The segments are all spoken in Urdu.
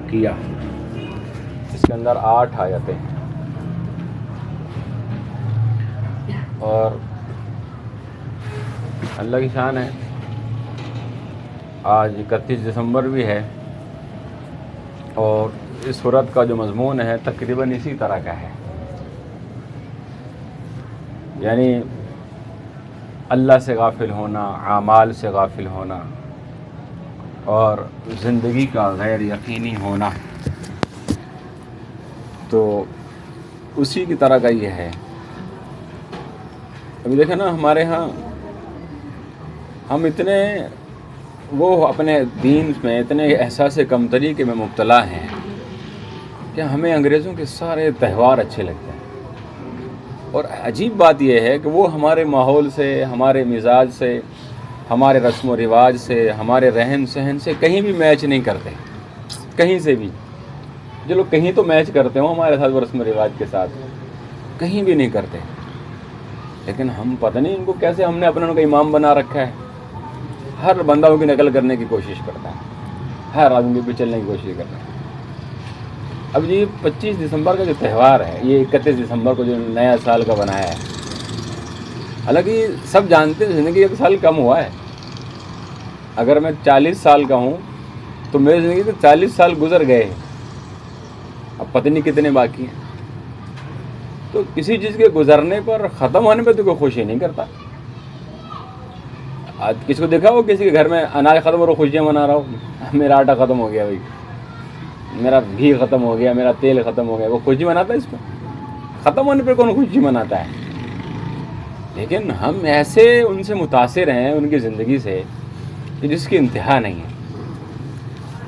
مکیہ، اس کے اندر 8 آیتیں ہیں، اور اللہ کی شان ہے آج 31 دسمبر بھی ہے، اور اس سورت کا جو مضمون ہے تقریباً اسی طرح کا ہے، یعنی اللہ سے غافل ہونا، اعمال سے غافل ہونا، اور زندگی کا غیر یقینی ہونا، تو اسی کی طرح کا یہ ہے۔ ابھی دیکھیں نا، ہمارے ہاں ہم اتنے وہ اپنے دین میں اتنے احساس کمتری کے میں مبتلا ہیں کہ ہمیں انگریزوں کے سارے تہوار اچھے لگتے ہیں، اور عجیب بات یہ ہے کہ وہ ہمارے ماحول سے، ہمارے مزاج سے، ہمارے رسم و رواج سے، ہمارے رہن سہن سے کہیں بھی میچ نہیں کرتے، کہیں سے بھی۔ جو لوگ کہیں تو میچ کرتے ہوں ہمارے ساتھ رسم و رواج کے ساتھ، کہیں بھی نہیں کرتے، لیکن ہم پتہ نہیں ان کو کیسے ہم نے اپنا ان کا امام بنا رکھا ہے، ہر بندہ ان کی نقل کرنے کی کوشش کرتا ہے، ہر آدمی پہ چلنے کی کوشش کرتا ہے۔ اب یہ 25 دسمبر کا جو تہوار ہے، یہ 31 دسمبر کو جو نیا سال کا بنایا ہے، حالانکہ سب جانتے ہیں زندگی 1 سال کم ہوا ہے۔ اگر میں 40 سال کا ہوں تو میری زندگی سے 40 سال گزر گئے ہیں، اب پتہ نہیں کتنے باقی ہیں۔ تو کسی چیز کے گزرنے پر، ختم ہونے پہ تو کوئی خوشی نہیں کرتا۔ آج کسی کو دیکھا ہو کسی کے گھر میں اناج ختم ہو رہا، خوشیاں منا رہا ہو، میرا آٹا ختم ہو گیا بھائی، میرا گھی ختم ہو گیا، میرا تیل ختم ہو گیا، وہ خوشی مناتا ہے؟ اس کو ختم ہونے پہ کون خوشی مناتا ہے؟ لیکن ہم ایسے ان سے متاثر ہیں، ان کی زندگی سے، کہ جس کی انتہا نہیں ہے۔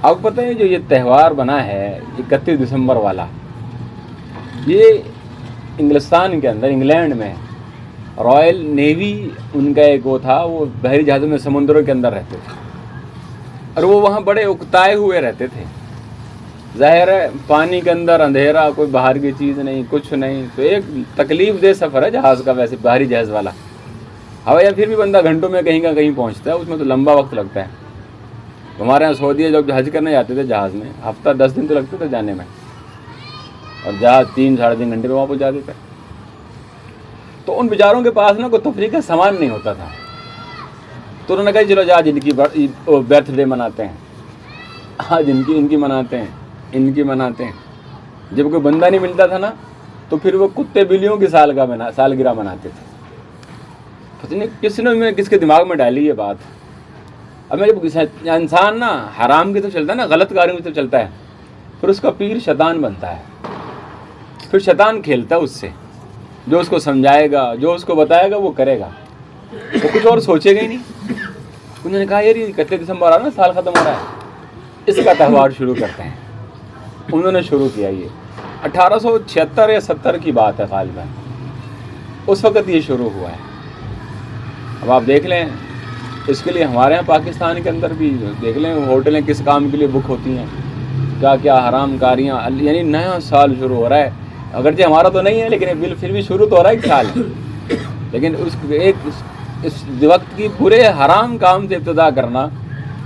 آپ کو پتہ ہے جو یہ تہوار بنا ہے 31 دسمبر والا، یہ انگلستان کے اندر، انگلینڈ میں رائل نیوی ان کا ایک وہ تھا، وہ بحری جہازوں میں سمندروں کے اندر رہتے تھے، اور وہ وہاں بڑے اکتائے ہوئے رہتے تھے۔ ظاہر ہے پانی کے اندر اندھیرا، کوئی باہر کی چیز نہیں، کچھ نہیں، تو ایک تکلیف دہ سفر ہے جہاز کا، ویسے بحری جہاز والا۔ ہوائی جہاز پھر بھی بندہ گھنٹوں میں کہیں کا کہیں پہنچتا ہے، اس میں تو لمبا وقت لگتا ہے۔ ہمارے یہاں سعودیہ جب حج کرنے جاتے تھے جہاز میں، ہفتہ 10 دن تو لگتے تھے جانے میں، اور جہاز 3-3.5 گھنٹے میں وہاں پہنچا دیتے۔ تو ان بیچاروں کے پاس نا کوئی تفریح کا سامان نہیں ہوتا تھا، تو انہوں نے کہا چلو آج ان کی برتھ ڈے مناتے ہیں، آج ان کی مناتے ہیں، ان کی مناتے ہیں۔ جب کوئی بندہ نہیں ملتا تھا نا، تو پھر وہ کتے بلیوں کی سالگرہ مناتے تھے۔ پتہ نہیں کس کے دماغ میں ڈالی یہ بات۔ اب میں جب انسان نا حرام کی طرف چلتا ہے نا، غلط کاروں کی طرف چلتا ہے، پھر اس کا پیر شیطان بنتا ہے، پھر شیطان کھیلتا ہے اس سے، جو اس کو سمجھائے گا، جو اس کو بتائے گا وہ کرے گا، وہ کچھ اور سوچے گا ہی نہیں۔ انہوں نے کہا یار یہ 31 دسمبر آ رہا نا، سال ختم ہو رہا ہے، اس کا تہوار شروع کرتے ہیں۔ انہوں نے شروع کیا، یہ 1876 یا 70 کی بات ہے غالباً، اس وقت یہ شروع ہوا ہے۔ اب آپ دیکھ لیں، اس کے لیے ہمارے یہاں پاکستان کے اندر بھی دیکھ لیں ہوٹلیں کس کام کے لیے بک ہوتی ہیں، کیا کیا حرام کاریاں، یعنی نیا سال شروع ہو رہا ہے، اگرچہ ہمارا تو نہیں ہے لیکن پھر بھی شروع تو ہو رہا ہے ایک سال، لیکن اس وقت کی پورے حرام کام سے ابتدا کرنا،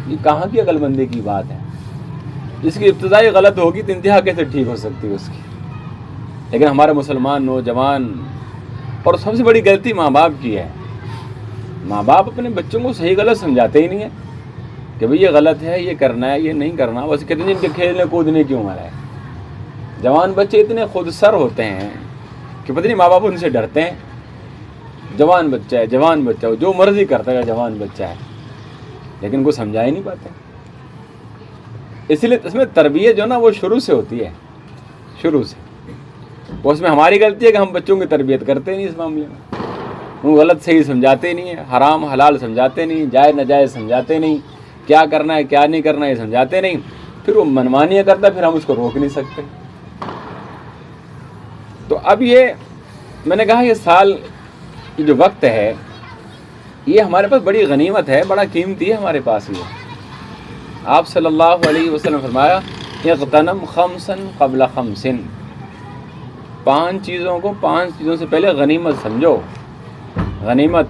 یہ کہاں کی عقل مندی کی بات ہے؟ جس کی ابتدائی غلط ہوگی تو انتہا کیسے ٹھیک ہو سکتی ہے اس کی؟ لیکن ہمارے مسلمان نوجوان، اور سب سے بڑی غلطی ماں باپ کی ہے، ماں باپ اپنے بچوں کو صحیح غلط سمجھاتے ہی نہیں ہیں کہ بھئی یہ غلط ہے، یہ کرنا ہے، یہ نہیں کرنا، بس کہتے ہیں ان کے کھیلنے کودنے کیوں آ رہا ہے۔ جوان بچے اتنے خود سر ہوتے ہیں کہ پتہ نہیں ماں باپ ان سے ڈرتے ہیں، جوان بچہ ہے، جوان بچہ ہو، جو مرضی کرتا ہے، جوان بچہ ہے، لیکن ان کو سمجھا ہی نہیں پاتے۔ اس لیے اس میں تربیت جو نا وہ شروع سے ہوتی ہے، شروع سے۔ وہ اس میں ہماری غلطی ہے کہ ہم بچوں کی تربیت کرتے نہیں اس معاملے میں، وہ غلط صحیح سمجھاتے نہیں ہیں، حرام حلال سمجھاتے نہیں، جائز ناجائز سمجھاتے نہیں، کیا کرنا ہے کیا نہیں کرنا ہے سمجھاتے نہیں، پھر وہ منمانیاں کرتا ہے، پھر ہم اس کو روک نہیں سکتے۔ تو اب یہ میں نے کہا یہ سال جو وقت ہے یہ ہمارے پاس بڑی غنیمت ہے، بڑا قیمتی ہے ہمارے پاس۔ یہ آپ صلی اللہ علیہ وسلم فرمایا اغتنم خمسا قبل خمس، 5 چیزوں کو 5 چیزوں سے پہلے غنیمت سمجھو۔ غنیمت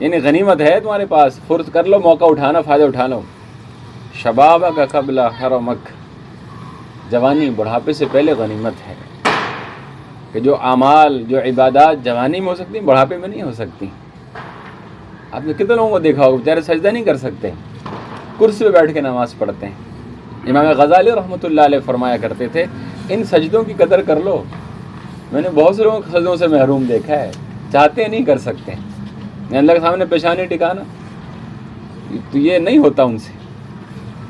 یعنی غنیمت ہے تمہارے پاس، فرصت کر لو، موقع اٹھانا، فائدہ اٹھا لو۔ شبابک قبل حرمک، جوانی بڑھاپے سے پہلے غنیمت ہے، کہ جو اعمال جو عبادات جوانی میں ہو سکتی ہیں بڑھاپے میں نہیں ہو سکتی۔ آپ نے کتنے لوگوں کو دیکھا ہوگا بیچارے سجدہ نہیں کر سکتے، کرسی پہ بیٹھ کے نماز پڑھتے ہیں۔ امام غزالی رحمۃ اللہ علیہ فرمایا کرتے تھے ان سجدوں کی قدر کر لو۔ میں نے بہت سے لوگوں کو سجدوں سے محروم دیکھا ہے، چاہتے ہیں نہیں کر سکتے، اللہ کے سامنے پیشانی ٹکانا تو یہ نہیں ہوتا ان سے،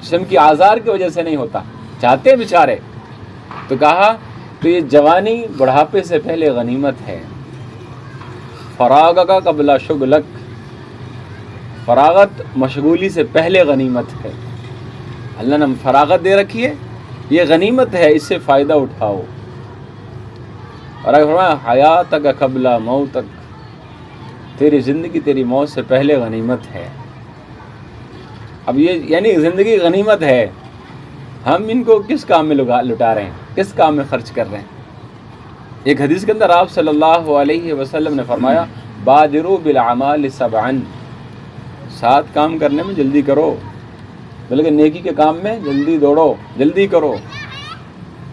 جسم کی آزار کی وجہ سے نہیں ہوتا، چاہتے ہیں بیچارے۔ تو کہا تو یہ جوانی بڑھاپے سے پہلے غنیمت ہے، فراغ کا قبل شغلک، فراغت مشغولی سے پہلے غنیمت ہے۔ اللہ نے فراغت دے رکھی ہے، یہ غنیمت ہے، اس سے فائدہ اٹھاؤ۔ اور اگر فرمایا حیاتک قبل موتک، تیری زندگی تیری موت سے پہلے غنیمت ہے۔ اب یہ یعنی زندگی غنیمت ہے، ہم ان کو کس کام میں لٹا رہے ہیں، کس کام میں خرچ کر رہے ہیں۔ ایک حدیث کے اندر آپ صلی اللہ علیہ وسلم نے فرمایا بادروا بالاعمال سبعا، 7 کام کرنے میں جلدی کرو، بلکہ نیکی کے کام میں جلدی دوڑو، جلدی کرو۔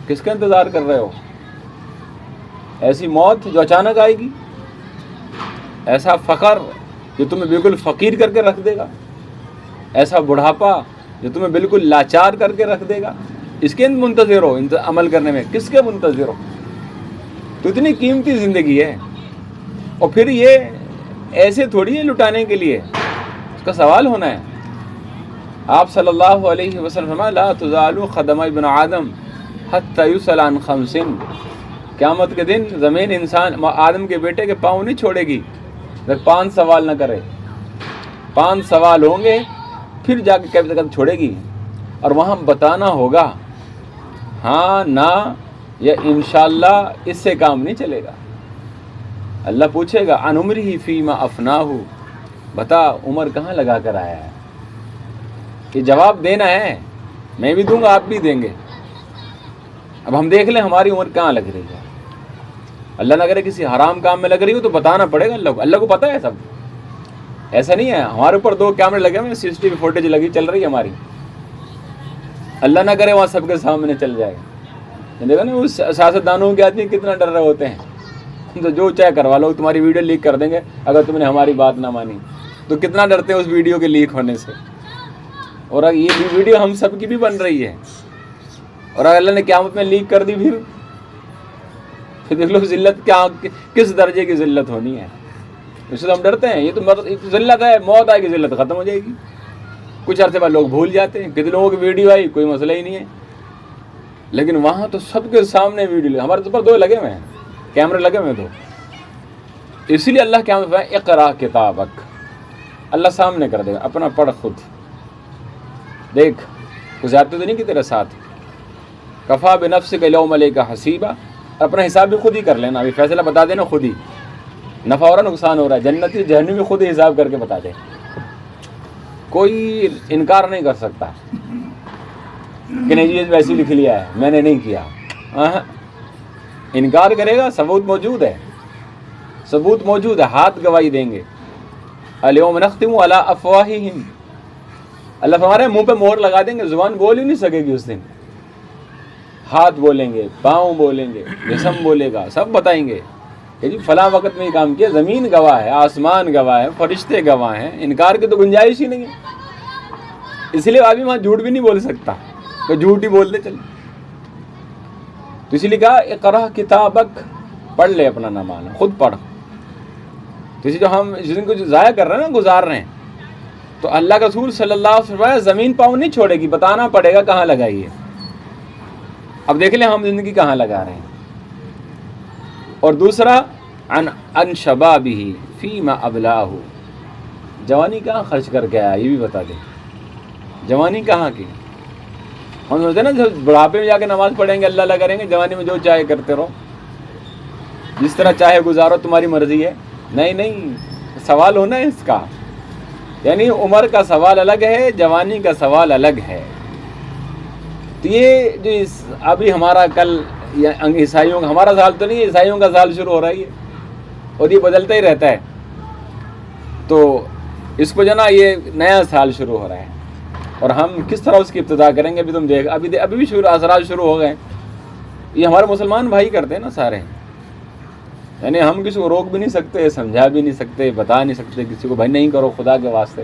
کس کا انتظار کر رہے ہو؟ ایسی موت جو اچانک آئے گی، ایسا فقر جو تمہیں بالکل فقیر کر کے رکھ دے گا، ایسا بڑھاپا جو تمہیں بالکل لاچار کر کے رکھ دے گا، اس کے منتظر ہو عمل کرنے میں، کس کے منتظر ہو؟ تو اتنی قیمتی زندگی ہے، اور پھر یہ ایسے تھوڑی ہے لٹانے کے لیے، اس کا سوال ہونا ہے۔ آپ صلی اللہ علیہ وسلم فرمایا لا تزال قدم ابن آدم حتی یسأل عن 5، قیامت کے دن زمین انسان آدم کے بیٹے کے پاؤں نہیں چھوڑے گی جب 5 سوال نہ کرے۔ 5 سوال ہوں گے پھر جا کے قدم چھوڑے گی، اور وہاں بتانا ہوگا ہاں نہ یا انشاءاللہ، اس سے کام نہیں چلے گا۔ اللہ پوچھے گا عن عمرہ فیما افناہ، بتا عمر کہاں لگا کر آیا ہے۔ یہ جواب دینا ہے، میں بھی دوں گا، آپ بھی دیں گے۔ اب ہم دیکھ لیں ہماری عمر کہاں لگ رہی ہے۔ اللہ نہ کرے کسی حرام کام میں لگ رہی ہو تو بتانا پڑے گا اللہ کو پتہ ہے سب۔ ایسا نہیں ہے ہمارے اوپر 2 کیمرے لگے ہوئے، CCTV فوٹیج لگی چل رہی ہے ہماری، اللہ نہ کرے وہاں سب کے سامنے چل جائے گا۔ دیکھا نا اس سیاستدانوں کے آدمی کتنا ڈر رہے ہوتے ہیں، تو جو چاہے کروا لو، تمہاری ویڈیو لیک کر دیں گے اگر تم نے ہماری بات نہ مانی، تو کتنا ڈرتے ہیں اس ویڈیو کے لیک ہونے سے۔ اور یہ ویڈیو ہم سب کی بھی بن رہی ہے، اور اگر اللہ نے قیامت میں لیک کر دی پھر دیکھ لو ذلت کیا، کس درجے کی ذلت ہونی ہے۔ اس سے ہم ڈرتے ہیں، یہ تو ذلت ہے، موت آئے گی ذلت ختم ہو جائے گی، کچھ عرصے بعد لوگ بھول جاتے ہیں، کتنے لوگوں کی ویڈیو آئی کوئی مسئلہ ہی نہیں ہے، لیکن وہاں تو سب کے سامنے ویڈیو، ہمارے اوپر 2 لگے ہوئے ہیں کیمرے لگے ہوئے ہیں 2، اسی لیے اللہ کیا فرمایا اقرا کتابک، اللہ سامنے کر دے گا، اپنا پڑھ خود دیکھ، کوئی زیادتی تو نہیں کی تیرے ساتھ، کفا بنفسک الیوم علیک حسیبا، اپنا حساب بھی خود ہی کر لینا، ابھی فیصلہ بتا دینا خود ہی، نفع ہو رہا نقصان ہو رہا ہے، جنتی جہنمی خود ہی حساب کر کے بتا دے، کوئی انکار نہیں کر سکتا کہ نہیں یہ ویسے لکھ لیا ہے میں نے نہیں کیا، انکار کرے گا، ثبوت موجود ہے، ثبوت موجود ہے، ہاتھ گواہی دیں گے۔ الیوم نختم علی افواہہم، اللہ فرما رہے ہیں منہ پہ مہر لگا دیں گے، زبان بول ہی نہیں سکے گی اس دن، ہاتھ بولیں گے، پاؤں بولیں گے، جسم بولے گا، سب بتائیں گے کہ جی فلاں وقت میں یہ کام کیا، زمین گواہ ہے، آسمان گواہ ہے، فرشتے گواہ ہیں، انکار کی تو گنجائش ہی نہیں ہے۔ اس لیے آدمی وہاں جھوٹ بھی نہیں بول سکتا، تو جھوٹ ہی بول دے چل، تو اسی لیے کہا اقرا کتابک، پڑھ لے اپنا نامہ، خود پڑھ۔ تو اسی جو ہم جس دن کو جو ضائع کر رہے ہیں نا، گزار رہے ہیں، تو اللہ کا رسول صلی اللہ علیہ وسلم زمین پاؤں نہیں چھوڑے گی، بتانا پڑے گا کہاں لگائی ہے۔ اب دیکھ لیں ہم زندگی کہاں لگا رہے ہیں۔ اور دوسرا عن شبابہ فیما ابلاہ، جوانی کہاں خرچ کر کے آیا یہ بھی بتا دیں، جوانی کہاں کی۔ ہم سمجھتے ہیں نا جب بڑھاپے میں جا کے نماز پڑھیں گے اللہ اللہ کریں گے، جوانی میں جو چاہے کرتے رہو، جس طرح چاہے گزارو، تمہاری مرضی ہے۔ نہیں، سوال ہونا ہے اس کا، یعنی عمر کا سوال الگ ہے، جوانی کا سوال الگ ہے۔ تو یہ جو ابھی ہمارا کل عیسائیوں کا، ہمارا سال تو نہیں ہے، عیسائیوں کا سال شروع ہو رہا ہے اور یہ بدلتا ہی رہتا ہے، تو اس کو جو نا یہ نیا سال شروع ہو رہا ہے، اور ہم کس طرح اس کی ابتدا کریں گے ابھی تم دیکھ، ابھی بھی اثرات شروع ہو گئے. یہ ہمارے مسلمان بھائی کرتے ہیں نا سارے، یعنی ہم کسی کو روک بھی نہیں سکتے، سمجھا بھی نہیں سکتے، بتا نہیں سکتے کسی کو بھائی نہیں کرو خدا کے واسطے،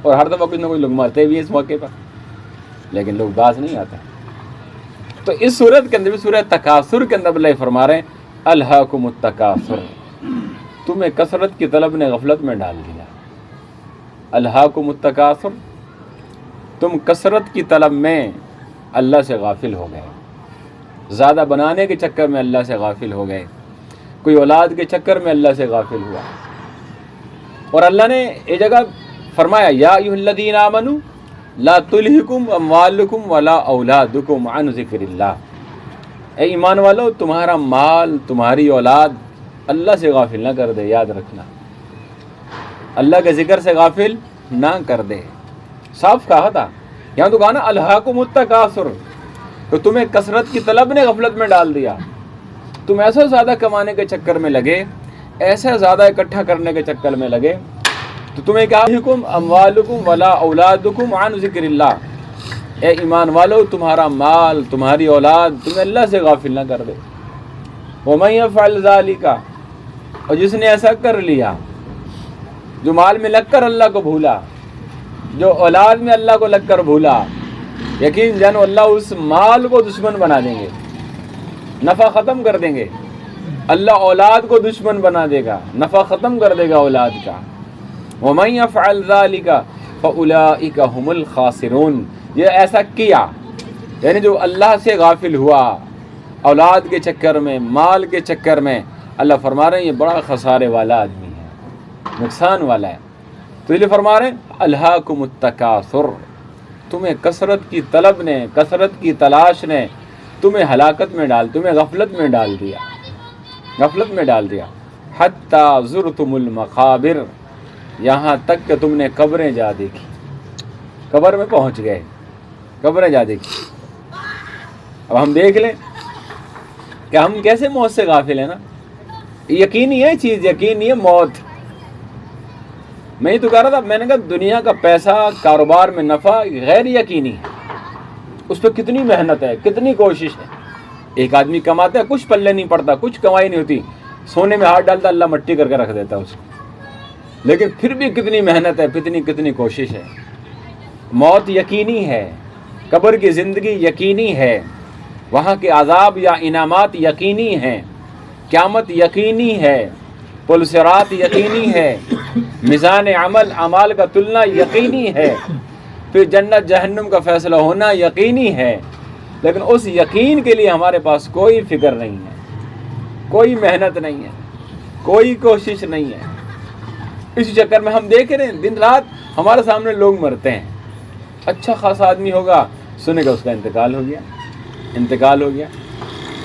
اور ہر دفعہ کچھ نہ کچھ لوگ مرتے بھی ہیں اس موقع پر، لیکن لوگ باز نہیں آتے. تو اس صورت کے اندر بھی سورہ تکاثر کے اندر اللہ فرما رہے ہیں الہاکم التکاثر، تمہیں کثرت کی طلب نے غفلت میں ڈال دیا. الہاکم التکاثر، تم کثرت کی طلب میں اللہ سے غافل ہو گئے، زیادہ بنانے کے چکر میں اللہ سے غافل ہو گئے، کوئی اولاد کے چکر میں اللہ سے غافل ہوا. اور اللہ نے ایک جگہ فرمایا یا ایھا الذین آمنوا لا تلہکم اموالکم ولا اولادکم عن ذکر اللہ، اے ایمان والو تمہارا مال تمہاری اولاد اللہ سے غافل نہ کر دے. یاد رکھنا اللہ کے ذکر سے غافل نہ کر دے. صاف کہا تھا، یہاں تو کہا نا الہاکم التکاثر، تو تمہیں کثرت کی طلب نے غفلت میں ڈال دیا. تم ایسا زیادہ کمانے کے چکر میں لگے، ایسا زیادہ اکٹھا کرنے کے چکر میں لگے، تو تمہیں کہا حکم اموالکم ولا اولادکم عن ذکر اللہ، اے ایمان والو تمہارا مال تمہاری اولاد تمہیں اللہ سے غافل نہ کر دے. ومن یفعل ذلک، اور جس نے ایسا کر لیا، جو مال میں لگ کر اللہ کو بھولا، جو اولاد میں اللہ کو لگ کر بھولا، یقین جانو اللہ اس مال کو دشمن بنا دیں گے، نفع ختم کر دیں گے. اللہ اولاد کو دشمن بنا دے گا، نفع ختم کر دے گا اولاد کا. وَمَن يَفْعَلْ ذَلِكَ فَأُولَٰئِكَ هُمُ الْخَاسِرُونَ، یہ ایسا کیا یعنی جو اللہ سے غافل ہوا اولاد کے چکر میں، مال کے چکر میں، اللہ فرما رہے ہیں یہ بڑا خسارے والا آدمی ہے، نقصان والا ہے. تو یہ فرما رہے ہیں الہاکم التکاثر، تمہیں کثرت کی طلب نے، کثرت کی تلاش نے تمہیں ہلاکت میں تمہیں غفلت میں ڈال دیا، غفلت میں ڈال دیا. حتی زرتم المقابر، یہاں تک کہ تم نے قبریں جا دیکھی، قبر میں پہنچ گئے، قبریں جا دیکھی. اب ہم دیکھ لیں کہ ہم کیسے موت سے غافل ہیں نا. یقینی ہے چیز، یقینی ہے موت. میں ہی تو کہہ رہا تھا، میں نے کہا دنیا کا پیسہ، کاروبار میں نفع غیر یقینی ہے، اس پہ کتنی محنت ہے، کتنی کوشش ہے. ایک آدمی کماتا ہے، کچھ پلے نہیں پڑتا، کچھ کمائی نہیں ہوتی، سونے میں ہاتھ ڈالتا اللہ مٹی کر کے رکھ دیتا ہے اس کو، لیکن پھر بھی کتنی محنت ہے، کتنی کوشش ہے. موت یقینی ہے، قبر کی زندگی یقینی ہے، وہاں کے عذاب یا انعامات یقینی ہیں، قیامت یقینی ہے، پل صراط یقینی ہے، میزان اعمال کا تلنا یقینی ہے، پھر جنت جہنم کا فیصلہ ہونا یقینی ہے. لیکن اس یقین کے لیے ہمارے پاس کوئی فکر نہیں ہے، کوئی محنت نہیں ہے، کوئی کوشش نہیں ہے. اسی چکر میں ہم دیکھ رہے ہیں دن رات ہمارے سامنے لوگ مرتے ہیں. اچھا خاصا آدمی ہوگا، سنے گا اس کا انتقال ہو گیا،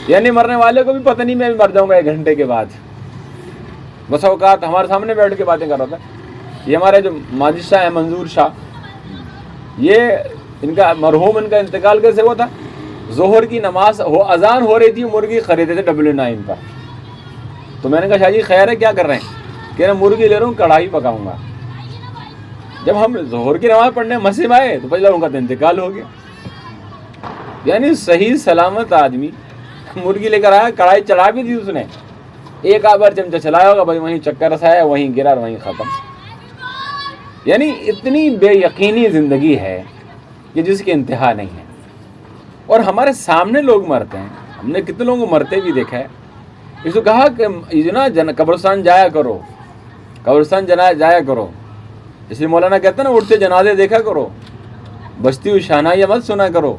یعنی مرنے والے کو بھی پتہ نہیں میں بھی مر جاؤں گا 1 گھنٹے کے بعد. بس اوقات ہمارے سامنے بیٹھ کے باتیں کر رہا تھا. یہ ہمارے جو ماجد شاہ ہیں، منظور شاہ، یہ ان کا مرحوم، ان کا انتقال کیسے ہوا تھا؟ ظہر کی نماز اذان ہو رہی تھی، مرغی خریدے تھے W9 پر. تو میں نے کہا شاہ جی خیر ہے، کیا کر رہے ہیں؟ کہ میں مرغی لے رہا ہوں، کڑھائی پکاؤں گا. جب ہم ظہر کی نماز پڑھنے مسجد میں آئے تو پتہ چلا ان کا تو انتقال ہو گیا. یعنی صحیح سلامت آدمی مرغی لے کر آیا، کڑھائی چڑھا بھی دی اس نے، ایک آبار چمچہ چلایا ہوگا، بھائی وہیں چکر رسایا، وہیں گرا، وہیں ختم. یعنی اتنی بے یقینی زندگی ہے کہ جس کی انتہا نہیں ہے. اور ہمارے سامنے لوگ مرتے ہیں، ہم نے کتنے لوگوں کو مرتے بھی دیکھا ہے. اس کو کہا کہ قبرستان جایا کرو، قبرستان جایا کرو. اس لیے مولانا کہتے ہیں نا اٹھتے جنازے دیکھا کرو، بجتی ہوئی شہنائیاں مت سنا کرو.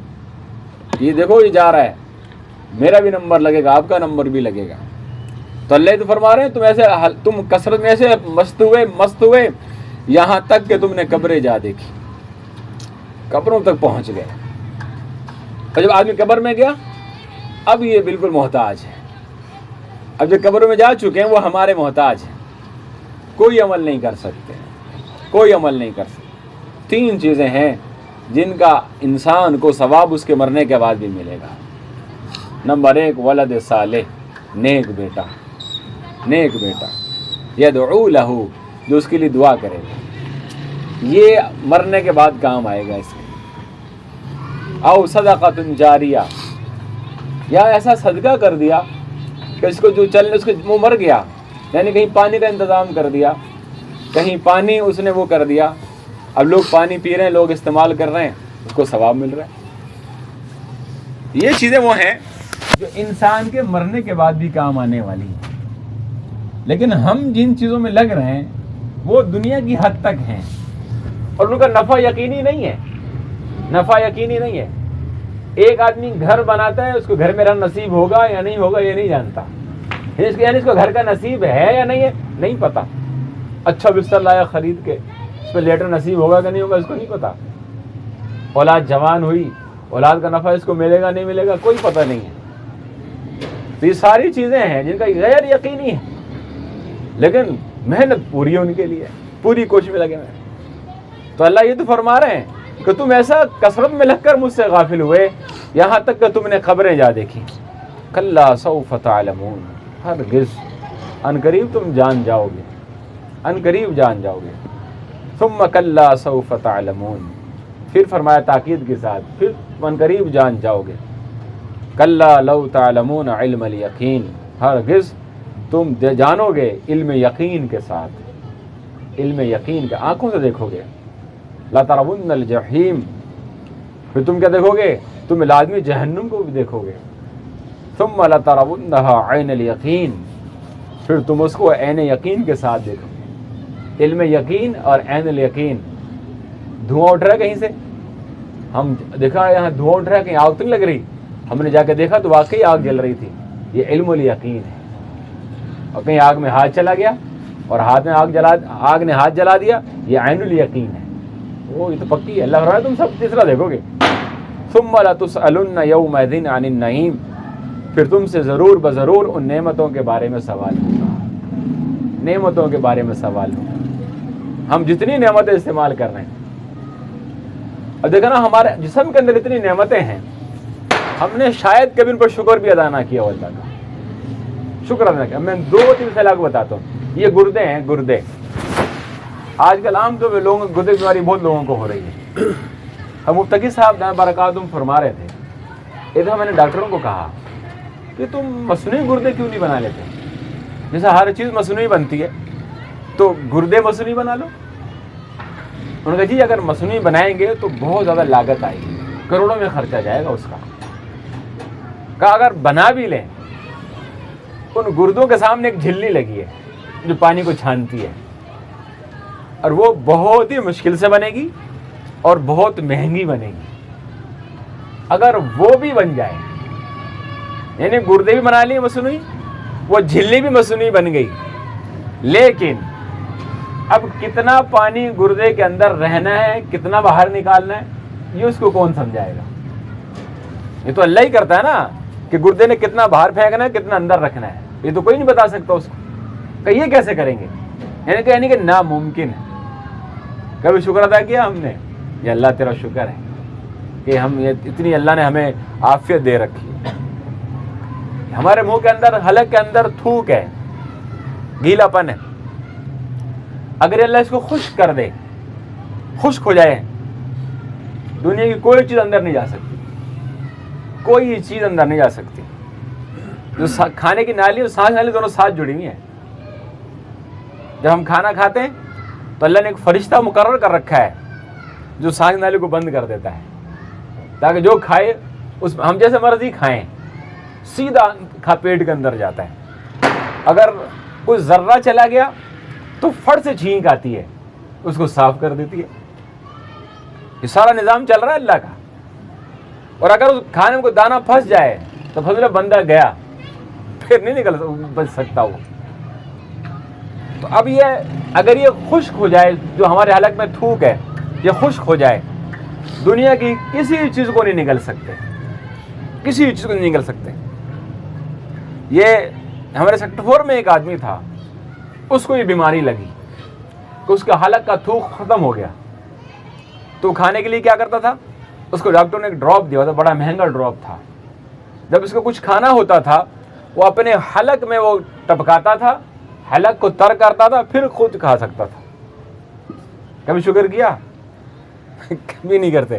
یہ دیکھو یہ جا رہا ہے، میرا بھی نمبر لگے گا، آپ کا نمبر بھی لگے گا. تو اللہ تو فرما رہے ہیں تم کثرت میں ایسے مست ہوئے یہاں تک کہ تم نے قبریں جا دیکھی، قبروں تک پہنچ گئے. اور جب آدمی قبر میں گیا اب یہ بالکل محتاج ہے. اب جو قبروں میں جا چکے ہیں وہ ہمارے محتاج ہیں، کوئی عمل نہیں کر سکتے، کوئی عمل نہیں کر سکتے. 3 چیزیں ہیں جن کا انسان کو ثواب اس کے مرنے کے بعد بھی ملے گا. نمبر 1 ولد صالح، نیک بیٹا یدعو لہ، جو اس کے لیے دعا کرے گا. یہ مرنے کے بعد کام آئے گا اس کے. او صدقۃ جاریہ، یا ایسا صدقہ کر دیا کہ اس کو جو چلنے اس کے وہ مر گیا، یعنی کہیں پانی کا انتظام کر دیا، کہیں پانی اس نے وہ کر دیا، اب لوگ پانی پی رہے ہیں، لوگ استعمال کر رہے ہیں، اس کو ثواب مل رہا ہے۔ یہ چیزیں وہ ہیں جو انسان کے مرنے کے بعد بھی کام آنے والی ہیں، لیکن ہم جن چیزوں میں لگ رہے ہیں وہ دنیا کی حد تک ہیں، اور ان کا نفع یقینی نہیں ہے، نفع یقینی نہیں ہے۔ ایک آدمی گھر بناتا ہے، اس کو گھر میں رہنا نصیب ہوگا یا نہیں ہوگا یہ نہیں جانتا، یعنی اس کو گھر کا نصیب ہے یا نہیں ہے نہیں پتا۔ اچھا بستر لایا خرید کے، اس پہ لیٹر نصیب ہوگا کہ نہیں ہوگا اس کو نہیں پتا۔ اولاد جوان ہوئی، اولاد کا نفع اس کو ملے گا نہیں ملے گا کوئی پتہ نہیں ہے۔ تو یہ ساری چیزیں ہیں جن کا غیر یقینی ہے، لیکن محنت پوری ہے ان کے لیے، پوری کوشش میں لگے ہوئے۔ تو اللہ یہ تو فرما رہے ہیں کہ تم ایسا کثرت میں لگ کر مجھ سے غافل ہوئے یہاں تک کہ تم نے قبریں جا دیکھی۔ کلا سوف تعلمون، ہرگز ان قریب تم جان جاؤ گے، ان قریب جان جاؤ گے۔ ثم کلا سوف تعلمون، پھر فرمایا تاکید کے ساتھ پھر ان قریب جان جاؤ گے۔ کلا لو تعلمون علم الیقین، ہرگز تم جانو گے علم یقین کے ساتھ، علم یقین کے، آنکھوں سے دیکھو گے۔ لترون الجحیم، پھر تم کیا دیکھو گے؟ تم لازمی جہنم کو بھی دیکھو گے۔ ثم لترونها عین الیقین، پھر تم اس کو عین یقین کے ساتھ دیکھو گے۔ علم یقین اور عین الیقین، دھواں اٹھ رہا ہے کہیں سے، ہم دیکھا یہاں دھواں اٹھ رہا ہے، کہیں آگ تو نہیں لگ رہی، ہم نے جا کے دیکھا تو واقعی آگ جل رہی تھی، یہ علم الیقین ہے۔ اور کہیں آگ میں ہاتھ چلا گیا اور آگ نے ہاتھ جلا دیا، یہ عین الیقین ہے، وہ یہ تو پکی ہے۔ اللہ فرماتا ہے تم سب تیسرا دیکھو گے۔ ثم لتسألن یومئذ عن النعیم، پھر تم سے ضرور بضرور ان نعمتوں کے بارے میں سوال ہوگا، نعمتوں کے بارے میں سوال ہوگا۔ ہم جتنی نعمتیں استعمال کر رہے ہیں، اور دیکھا نا ہمارے جسم کے اندر اتنی نعمتیں ہیں، ہم نے شاید کبھی ان پر شکر بھی ادا نہ کیا ہو، اللہ کا شکر ادا کیا۔ میں 2-3 مثال آپ کو بتاتا ہوں۔ یہ گردے ہیں، گردے آج کل عام طور پہ لوگوں کو گردے کی بیماری بہت لوگوں کو ہو رہی ہے۔ ہم مفتقی صاحب دائیں برکاتہم فرما رہے تھے، ایک دفعہ میں نے ڈاکٹروں کو کہا کہ تم مصنوعی گردے کیوں نہیں بنا لیتے؟ جیسے ہر چیز مصنوعی بنتی ہے تو گردے مصنوعی بنا لو۔ انہوں نے کہا جی اگر مصنوعی بنائیں گے تو بہت زیادہ لاگت آئے گی، کروڑوں میں خرچہ جائے گا اس کا۔ کہا اگر بنا بھی لیں، ان گردوں کے سامنے ایک جھلی لگی ہے جو پانی کو چھانتی ہے، اور وہ بہت ہی مشکل سے بنے گی اور بہت مہنگی بنے گی۔ اگر وہ بھی بن جائے، یعنی گردے بھی بنا لیے مصنوعی، وہ جھلی بھی مصنوعی بن گئی، لیکن اب کتنا پانی گردے کے اندر رہنا ہے، کتنا باہر نکالنا ہے، یہ اس کو کون سمجھائے گا؟ یہ تو اللہ ہی کرتا ہے نا کہ گردے نے کتنا باہر پھینکنا ہے، کتنا اندر رکھنا ہے، یہ تو کوئی نہیں بتا سکتا اس کو کہ یہ کیسے کریں گے، یعنی کہ ناممکن ہے۔ کبھی شکر ادا کیا ہم نے؟ یہ اللہ تیرا شکر ہے کہ ہم اتنی اللہ نے ہمیں عافیت دے رکھی ہے۔ ہمارے منہ کے اندر، حلق کے اندر تھوک ہے، گیلا پن ہے، اگر اللہ اس کو خشک کر دے، خشک ہو جائے، دنیا کی کوئی چیز اندر نہیں جا سکتی، کوئی چیز اندر نہیں جا سکتی۔ جو کھانے کی نالی اور سانس نالی دونوں ساتھ جڑی ہوئی ہیں۔ جب ہم کھانا کھاتے ہیں تو اللہ نے ایک فرشتہ مقرر کر رکھا ہے جو سانس نالی کو بند کر دیتا ہے، تاکہ جو کھائے اس ہم جیسے مرضی کھائیں، سیدھا پیٹ کے اندر جاتا ہے۔ اگر کوئی ذرہ چلا گیا تو فٹ سے چھینک آتی ہے، اس کو صاف کر دیتی ہے۔ یہ سارا نظام چل رہا ہے اللہ کا۔ اور اگر اس کھانے میں کوئی دانہ پھنس جائے تو فضل بندہ گیا، پھر نہیں نکل بچ سکتا وہ۔ تو اب یہ اگر یہ خشک ہو جائے، جو ہمارے حلق میں تھوک ہے یہ خشک ہو جائے، دنیا کی کسی چیز کو نہیں نگل سکتے، کسی چیز کو نہیں نگل سکتے۔ یہ ہمارے سیکٹر 4 میں ایک آدمی تھا، اس کو یہ بیماری لگی کہ اس کا حلق کا تھوک ختم ہو گیا، تو کھانے کے لیے کیا کرتا تھا، اس کو ڈاکٹر نے ایک ڈراپ دیا تھا، بڑا مہنگا ڈراپ تھا۔ جب اس کو کچھ کھانا ہوتا تھا وہ اپنے حلق میں وہ ٹپکاتا تھا، حلق کو تر کرتا تھا، پھر خود کھا سکتا تھا۔ کبھی شکر کیا؟ کبھی نہیں کرتے۔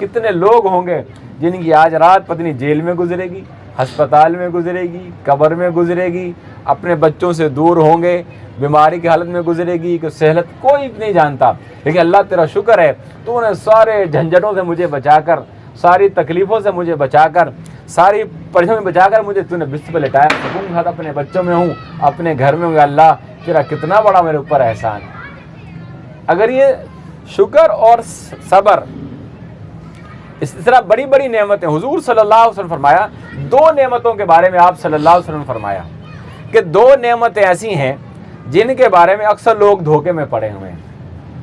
کتنے لوگ ہوں گے جن کی آج رات پتنی جیل میں گزرے گی، ہسپتال میں گزرے گی، قبر میں گزرے گی، اپنے بچوں سے دور ہوں گے، بیماری کی حالت میں گزرے گی کہ صحت کوئی نہیں جانتا. لیکن اللہ تیرا شکر ہے تو نے سارے جھنجھٹوں سے مجھے بچا کر، ساری تکلیفوں سے مجھے بچا کر، ساری پریشانیوں میں بچا کر مجھے تو نے بستر پہ لٹایا. سکون کے ساتھ اپنے بچوں میں ہوں، اپنے گھر میں ہوں. اللہ تیرا کتنا بڑا میرے اوپر احسان ہے. اگر یہ شکر اور صبر اس طرح بڑی بڑی نعمتیں، حضور صلی اللہ علیہ وسلم فرمایا، دو نعمتوں کے بارے میں آپ صلی اللہ علیہ وسلم فرمایا کہ دو نعمتیں ایسی ہیں جن کے بارے میں اکثر لوگ دھوکے میں پڑے ہوئے ہیں.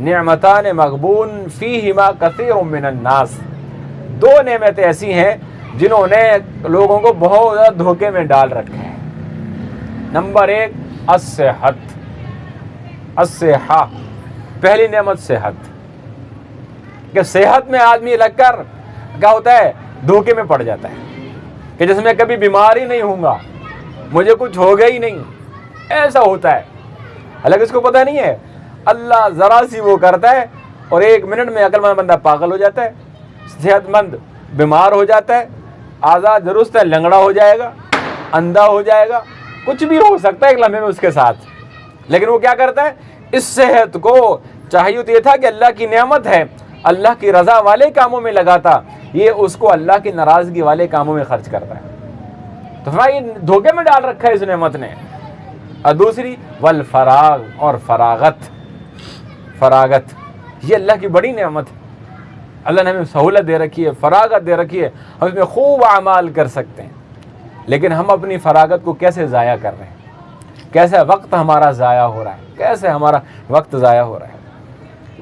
نعمتان مغبون فیہما کثیر من الناس. دو نعمتیں ایسی ہیں جنہوں نے لوگوں کو بہت زیادہ دھوکے میں ڈال رکھے ہیں. نمبر ایک الصحت، الصحہ، پہلی نعمت صحت. کہ صحت میں آدمی لگ کر کیا ہوتا ہے، دھوکے میں پڑ جاتا ہے کہ جس میں کبھی بیمار ہی نہیں ہوں گا، مجھے کچھ ہوگا ہی نہیں، ایسا ہوتا ہے. حالانکہ اس کو پتہ نہیں ہے اللہ ذرا سی وہ کرتا ہے اور 1 منٹ میں عقل مند بندہ پاگل ہو جاتا ہے، صحت مند بیمار ہو جاتا ہے، آزاد درست ہے لنگڑا ہو جائے گا، اندھا ہو جائے گا، کچھ بھی ہو سکتا ہے ایک لمحے میں اس کے ساتھ. لیکن وہ کیا کرتا ہے، اس صحت کو چاہیے تو یہ تھا کہ اللہ کی نعمت ہے، اللہ کی رضا والے کاموں میں لگاتا، یہ اس کو اللہ کی ناراضگی والے کاموں میں خرچ کرتا ہے. تو یہ دھوکے میں ڈال رکھا ہے اس نعمت نے. اور دوسری والفراغ، اور فراغت. فراغت یہ اللہ کی بڑی نعمت ہے. اللہ نے ہمیں سہولت دے رکھی ہے، فراغت دے رکھی ہے، ہم اس میں خوب اعمال کر سکتے ہیں. لیکن ہم اپنی فراغت کو کیسے ضائع کر رہے ہیں، کیسے وقت ہمارا ضائع ہو رہا ہے، کیسے ہمارا وقت ضائع ہو رہا ہے.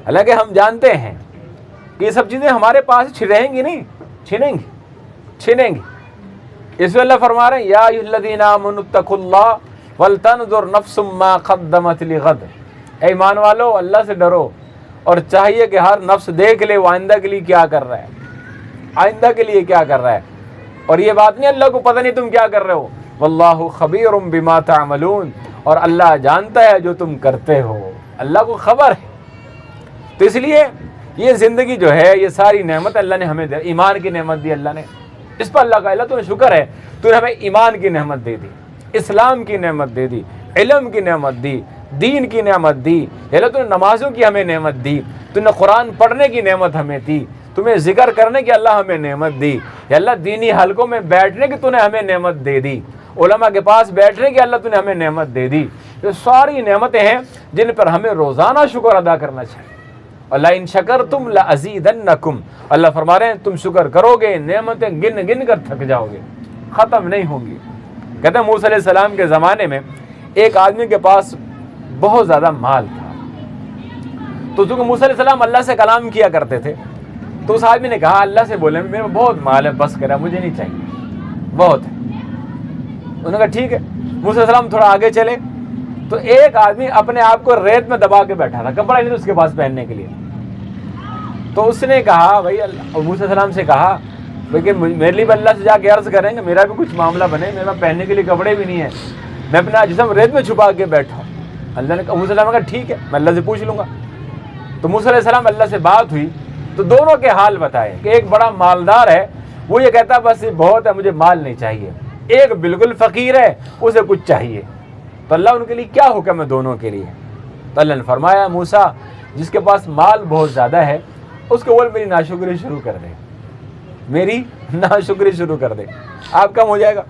حالانکہ ہم جانتے ہیں کہ یہ سب چیزیں ہمارے پاس رہیں گی نہیں، چھنیں گی. اس میں اللہ فرما رہے ہیں یا ایھا الذین آمنوا اتقوا اللہ ولتنظر نفس ما قدمت لغد. اے ایمان والو اللہ سے ڈرو اور چاہیے کہ ہر نفس دیکھ لے وہ آئندہ کے لیے کیا کر رہا ہے، آئندہ کے لیے کیا کر رہا ہے. اور یہ بات نہیں اللہ کو پتہ نہیں تم کیا کر رہے ہو، واللہ خبیر بما تعملون، اور اللہ جانتا ہے جو تم کرتے ہو، اللہ کو خبر ہے. تو اس لیے یہ زندگی جو ہے، یہ ساری نعمت اللہ نے ہمیں دی. ایمان کی نعمت دی اللہ نے، اس پر اللہ کا اللہ تو نے شکر ہے، تو نے ہمیں ایمان کی نعمت دے دی، اسلام کی نعمت دے دی، علم کی نعمت دی، دین کی نعمت دی. اللہ تو نے نمازوں کی ہمیں نعمت دی، تو نے قرآن پڑھنے کی نعمت ہمیں دی، تمہیں ذکر کرنے کی اللہ ہمیں نعمت دی. یا اللہ دینی حلقوں میں بیٹھنے کی تو نے ہمیں نعمت دے دی، علماء کے پاس بیٹھنے کی اللہ تو نے ہمیں نعمت دے دی. یہ ساری نعمتیں ہیں جن پر ہمیں روزانہ شکر ادا کرنا چاہیے. اللہ ان شکرتم لازیدنکم، اللہ فرما رہے ہیں تم شکر کرو گے نعمتیں گن گن کر تھک جاؤ گے، ختم نہیں ہوں گی. کہتے ہیں موسیٰ علیہ السلام کے زمانے میں ایک آدمی کے پاس بہت زیادہ مال تھا. تو چونکہ موسیٰ علیہ السلام اللہ سے کلام کیا کرتے تھے، تو اس آدمی نے کہا اللہ سے بولے میرے بہت مال ہے، بس کرا مجھے نہیں چاہیے، بہت ہے. انہوں نے کہا ٹھیک ہے. موسیٰ علیہ السلام تھوڑا آگے چلے تو ایک آدمی اپنے آپ کو ریت میں دبا کے بیٹھا تھا، کپڑا نہیں اس کے پاس پہننے کے لیے. تو اس نے کہا بھائی، موسیٰ علیہ السلام سے کہا بھائی کہ میرے لیے بھی اللہ سے جا کے عرض کریں گے، میرا بھی کچھ معاملہ بنے، میرے پاس پہننے کے لیے کپڑے بھی نہیں ہیں، میں اپنا جسم ریت میں چھپا کے بیٹھا ہوں. اللہ نے کہا، موسیٰ علیہ السلام نے کہا ٹھیک ہے میں اللہ سے پوچھ لوں گا. تو موسیٰ علیہ السلام اللہ سے بات ہوئی تو دونوں کے حال بتائے کہ ایک بڑا مالدار ہے، وہ یہ کہتا بس یہ بہت ہے مجھے مال نہیں چاہیے. ایک بالکل فقیر ہے، اسے کچھ چاہیے. تو اللہ ان کے لیے کیا حکم ہے دونوں کے لیے؟ تو اللہ نے فرمایا موسیٰ جس کے پاس مال بہت زیادہ ہے اس کو بول میری ناشکری شروع کر دے، میری ناشکری شروع کر دے، آپ کم ہو جائے گا.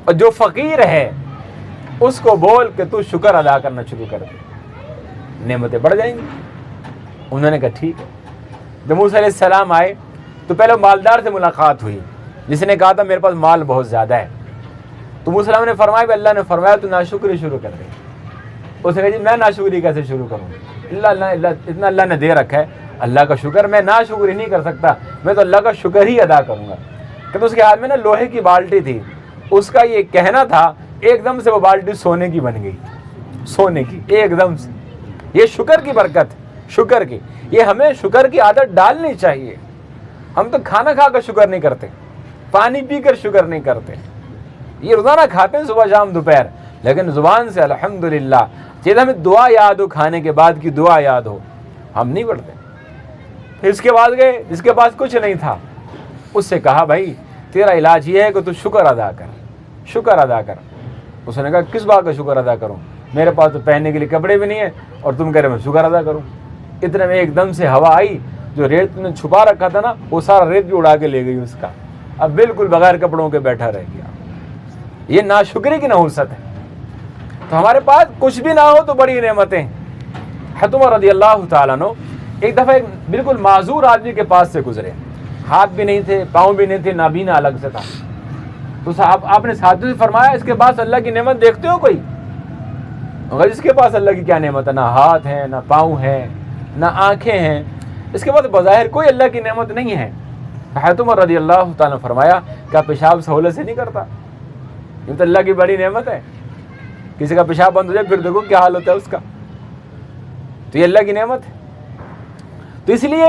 اور جو فقیر ہے اس کو بول کہ تو شکر ادا کرنا شروع کر دے، نعمتیں بڑھ جائیں گی. انہوں نے کہا ٹھیک ہے. جب موسیٰ علیہ السلام آئے تو پہلے مالدار سے ملاقات ہوئی جس نے کہا تھا میرے پاس مال بہت زیادہ ہے. تو موسیٰ علیہ السلام نے فرمایا کہ اللہ نے فرمایا تو ناشکری شروع کر دے. اس نے کہا جی میں ناشکری کیسے شروع کروں، اتنا اللہ نے دے رکھا ہے، اللہ کا شکر میں ناشکری نہیں کر سکتا، میں تو اللہ کا شکر ہی ادا کروں گا. کہ اس کے ہاتھ میں نا لوہے کی بالٹی تھی، اس کا یہ کہنا تھا ایک دم سے وہ بالٹی سونے کی بن گئی، سونے کی ایک دم سے. یہ شکر کی برکت، شکر کی. یہ ہمیں شکر کی عادت ڈالنی چاہیے. ہم تو کھانا کھا کر شکر نہیں کرتے، پانی پی کر شکر نہیں کرتے. یہ روزانہ کھاتے ہیں صبح شام دوپہر، لیکن زبان سے الحمدللہ چاہیے ہمیں دعا یاد ہو، کھانے کے بعد کی دعا یاد ہو، ہم نہیں پڑھتے. پھر اس کے بعد گئے جس کے پاس کچھ نہیں تھا، اس سے کہا بھائی تیرا علاج یہ ہے کہ تو شکر ادا کر، شکر ادا کر۔ اس نے کہا کس بات کا شکر ادا کروں، میرے پاس تو پہننے کے لیے کپڑے بھی نہیں ہیں اور تم کہہ رہے میں شکر ادا کروں۔ اتنے میں ایک دم سے ہوا آئی، جو ریت نے چھپا رکھا تھا نا وہ سارا ریت بھی اڑا کے لے گئی اس کا، اب بالکل بغیر کپڑوں کے بیٹھا رہ گیا۔ یہ ناشکری کی نحوست ہے۔ تو ہمارے پاس کچھ بھی نہ ہو تو بڑی نعمتیں۔ حضرت عمر رضی اللہ تعالیٰ عنہ ایک دفعہ ایک بالکل معذور آدمی کے پاس سے گزرے، ہاتھ بھی نہیں تھے، پاؤں بھی نہیں تھے، نابینا الگ سے تھا۔ تو آپ نے ساتھیوں سے فرمایا اس کے پاس اللہ کی نعمت دیکھتے ہو کوئی؟ اس کے پاس اللہ کی کیا نعمت ہے؟ نہ ہاتھ ہے، نہ پاؤں ہے، نہ آنکھیں ہیں، اس کے بعد بظاہر کوئی اللہ کی نعمت نہیں ہے۔ حضرت عمر رضی اللہ تعالیٰ نے فرمایا کیا پیشاب سہولت سے نہیں کرتا؟ یہ تو اللہ کی بڑی نعمت ہے۔ کسی کا پیشاب بند ہو جائے پھر دیکھو کیا حال ہوتا ہے اس کا، تو یہ اللہ کی نعمت ہے۔ تو اس لیے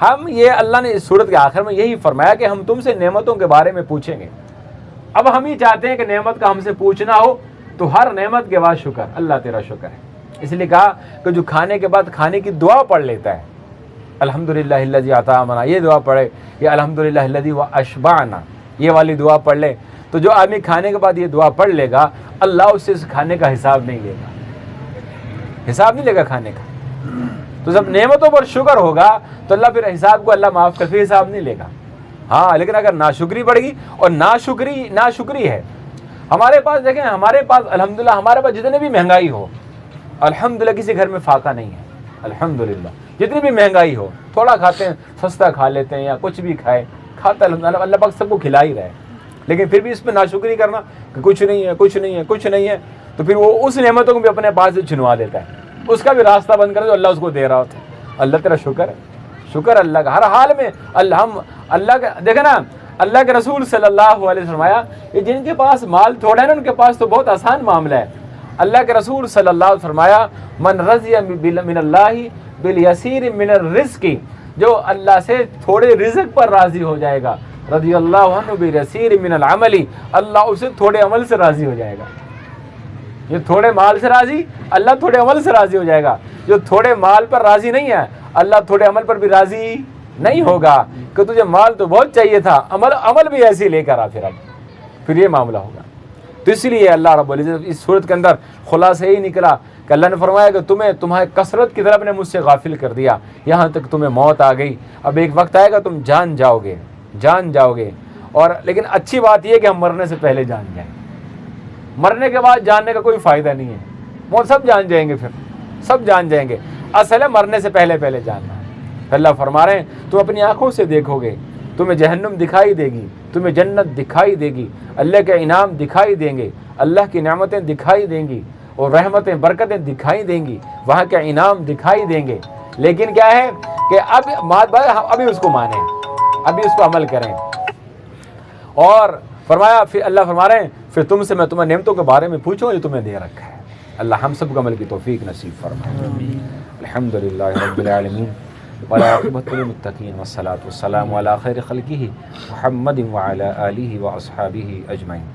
ہم یہ اللہ نے اس سورت کے آخر میں یہی فرمایا کہ ہم تم سے نعمتوں کے بارے میں پوچھیں گے۔ اب ہم ہی چاہتے ہیں کہ نعمت کا ہم سے پوچھنا ہو تو ہر نعمت کے بعد شکر، اللہ تیرا شکر ہے۔ اس لیے کہا کہ جو کھانے کے بعد کھانے کی دعا پڑھ لیتا ہے، الحمدللہ الذی اطعمنا، یہ دعا پڑھے، یا الحمدللہ الذی واشبعنا، یہ والی دعا پڑھ لے، تو جو آدمی کھانے کے بعد یہ دعا پڑھ لے گا اللہ اس سے اس کھانے کا حساب نہیں لے گا، حساب نہیں لے گا کھانے کا۔ تو جب نعمتوں پر شکر ہوگا تو اللہ پھر حساب کو اللہ معاف کر، پھر حساب نہیں لے گا۔ ہاں لیکن اگر ناشکری بڑھ گئی، اور ناشکری ہے ہمارے پاس، دیکھیں ہمارے پاس الحمدللہ ہمارے پاس جتنے بھی مہنگائی ہو، الحمدللہ کسی گھر میں فاقہ نہیں ہے، الحمدللہ جتنی بھی مہنگائی ہو، تھوڑا کھاتے ہیں، سستا کھا لیتے ہیں یا کچھ بھی کھاتا الحمدللہ، اللہ پاک سب کو کھلا ہی رہے، لیکن پھر بھی اس پہ ناشکری کرنا کہ کچھ نہیں ہے، کچھ نہیں ہے، کچھ نہیں ہے، تو پھر وہ اس نعمتوں کو بھی اپنے پاس سے چھنوا دیتا ہے، اس کا بھی راستہ بند کر جو اللہ اس کو دے رہا ہوتا ہے۔ اللہ تیرا شکر ہے، شکر اللہ کا ہر حال میں۔ اللہ کا دیکھیں نا، اللہ کے رسول صلی اللہ علیہ وسلم فرمایا کہ جن کے پاس مال تھوڑا ہے نا ان کے پاس تو بہت آسان معاملہ ہے۔ اللہ کے رسول صلی اللہ علیہ وسلم فرمایا من رضی من اللہ بالیسیر من الرزق، جو اللہ سے تھوڑے رزق پر راضی ہو جائے گا، رضی اللہ عنہ بالیسیر من العمل، اللہ اسے تھوڑے عمل سے راضی ہو جائے گا۔ یہ تھوڑے مال سے راضی، اللہ تھوڑے عمل سے راضی ہو جائے گا۔ جو تھوڑے مال پر راضی نہیں ہے اللہ تھوڑے عمل پر بھی راضی نہیں ہوگا، کہ تجھے مال تو بہت چاہیے تھا، عمل بھی ایسے لے کر آ، پھر یہ معاملہ ہوگا۔ تو اس لیے اللہ رب العزت اس صورت کے اندر خلاصہ یہی نکلا کہ اللہ نے فرمایا کہ تمہیں کثرت کی طرف نے مجھ سے غافل کر دیا، یہاں تک تمہیں موت آ گئی، اب ایک وقت آئے گا تم جان جاؤ گے۔ اور لیکن اچھی بات یہ کہ ہم مرنے سے پہلے جان جائیں، مرنے کے بعد جاننے کا کوئی فائدہ نہیں ہے، موت سب جان جائیں گے، پھر سب جان جائیں گے، اصل ہے مرنے سے پہلے جاننا ہے۔ اللہ فرما رہے ہیں تم اپنی آنکھوں سے دیکھو گے، تمہیں جہنم دکھائی دے گی، تمہیں جنت دکھائی دے گی، اللہ کے انعام دکھائی دیں گے، اللہ کی نعمتیں دکھائی دیں گی، اور رحمتیں برکتیں دکھائی دیں گی، وہاں کے انعام دکھائی دیں گے۔ لیکن کیا ہے کہ ابھی اس کو مانیں، ابھی اس کو عمل کریں۔ اور فرمایا پھر اللہ فرما رہے ہیں پھر تم سے میں تمہیں نعمتوں کے بارے میں پوچھوں جو تمہیں دے رکھا ہے۔ اللہ ہم سب کو عمل کی توفیق نصیب فرمائے۔ الحمدللہ رب العالمین والعاقبۃ للمتقین والصلاۃ والسلام علی خیر خلقہ محمد وعلی آلہ واصحابہ اجمعین۔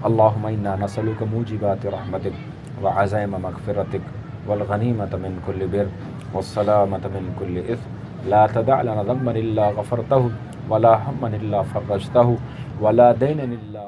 اللہم انا نسألک موجبات رحمتک وعزائم مغفرتک والغنیمۃ من کل بر والسلامۃ من کل اثم لا تدع لنا ذنبا الا غفرتہ ولا ہما الا فرجتہ ولا دینا الا